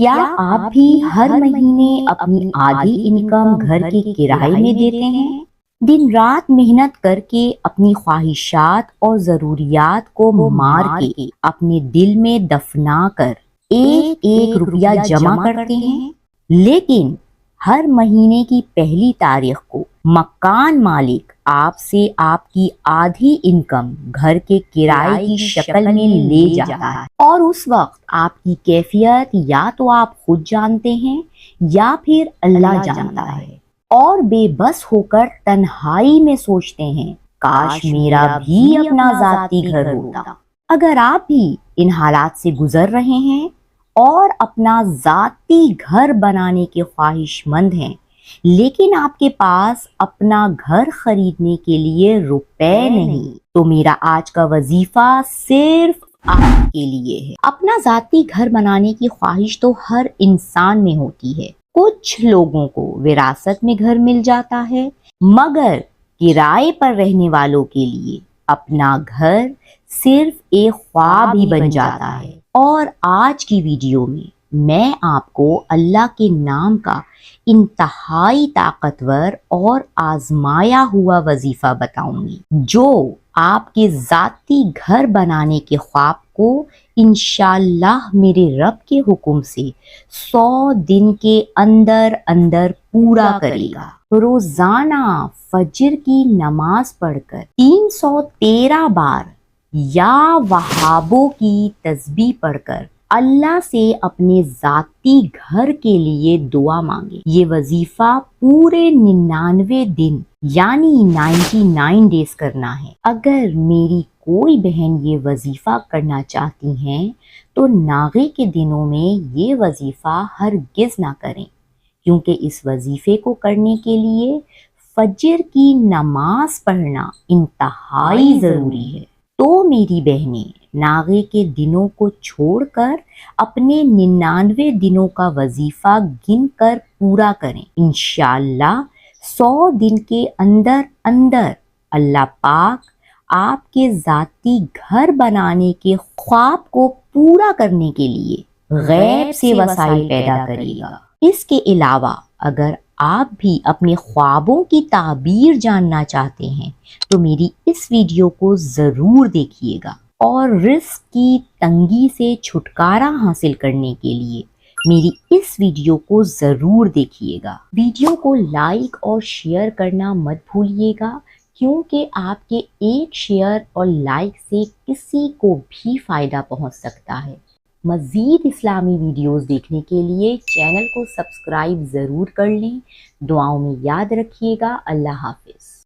کیا آپ بھی ہر مہینے اپنی آدھی انکم گھر کے کرائے میں دیتے ہیں؟ دن رات محنت کر کے اپنی خواہشات اور ضروریات کو مار کے اپنے دل میں دفنا کر ایک ایک روپیہ جمع کرتے ہیں، لیکن ہر مہینے کی پہلی تاریخ کو مکان مالک آپ سے آپ کی آدھی انکم گھر کے کرائے کی شکل میں لے جاتا ہے، اور اس وقت آپ کی کیفیت یا تو آپ خود جانتے ہیں یا پھر اللہ جانتا ہے، اور بے بس ہو کر تنہائی میں سوچتے ہیں کاش میرا بھی اپنا ذاتی گھر ہوتا۔ اگر آپ بھی ان حالات سے گزر رہے ہیں اور اپنا ذاتی گھر بنانے کے خواہش مند ہیں، لیکن آپ کے پاس اپنا گھر خریدنے کے لیے روپے نہیں، تو میرا آج کا وظیفہ صرف آپ کے لیے ہے۔ اپنا ذاتی گھر بنانے کی خواہش تو ہر انسان میں ہوتی ہے۔ کچھ لوگوں کو وراثت میں گھر مل جاتا ہے، مگر کرائے پر رہنے والوں کے لیے اپنا گھر صرف ایک خواب ہی بن جاتا ہے۔ اور آج کی ویڈیو میں آپ کو اللہ کے نام کا انتہائی طاقتور اور آزمایا ہوا وظیفہ بتاؤں گی، جو آپ کے ذاتی گھر بنانے کے خواب کو انشاءاللہ میرے رب کے حکم سے 100 دن کے اندر اندر پورا کرے گا۔ روزانہ فجر کی نماز پڑھ کر 313 بار یا وہابوں کی تسبیح پڑھ کر اللہ سے اپنے ذاتی گھر کے لیے دعا مانگے۔ یہ وظیفہ پورے 99 دن یعنی 99 ڈیز کرنا ہے۔ اگر میری کوئی بہن یہ وظیفہ کرنا چاہتی ہیں تو ناغے کے دنوں میں یہ وظیفہ ہرگز نہ کریں، کیونکہ اس وظیفے کو کرنے کے لیے فجر کی نماز پڑھنا انتہائی ضروری ہے۔ تو میری بہنیں ناغے کے دنوں کو چھوڑ کر اپنے 99 دنوں کا وظیفہ گن کر پورا کریں۔ انشاءاللہ 100 دن کے اندر اندر اللہ پاک آپ کے ذاتی گھر بنانے کے خواب کو پورا کرنے کے لیے غیب سے وسائل پیدا کرے گا۔ اس کے علاوہ اگر آپ بھی اپنے خوابوں کی تعبیر جاننا چاہتے ہیں تو میری اس ویڈیو کو ضرور دیکھیے گا، اور رزق کی تنگی سے چھٹکارا حاصل کرنے کے لیے میری اس ویڈیو کو ضرور دیکھیے گا۔ ویڈیو کو لائک اور شیئر کرنا مت بھولیے گا، کیونکہ آپ کے ایک شیئر اور لائک سے کسی کو بھی فائدہ پہنچ سکتا ہے۔ مزید اسلامی ویڈیوز دیکھنے کے لیے چینل کو سبسکرائب ضرور کر لیں۔ دعاؤں میں یاد رکھیے گا۔ اللہ حافظ۔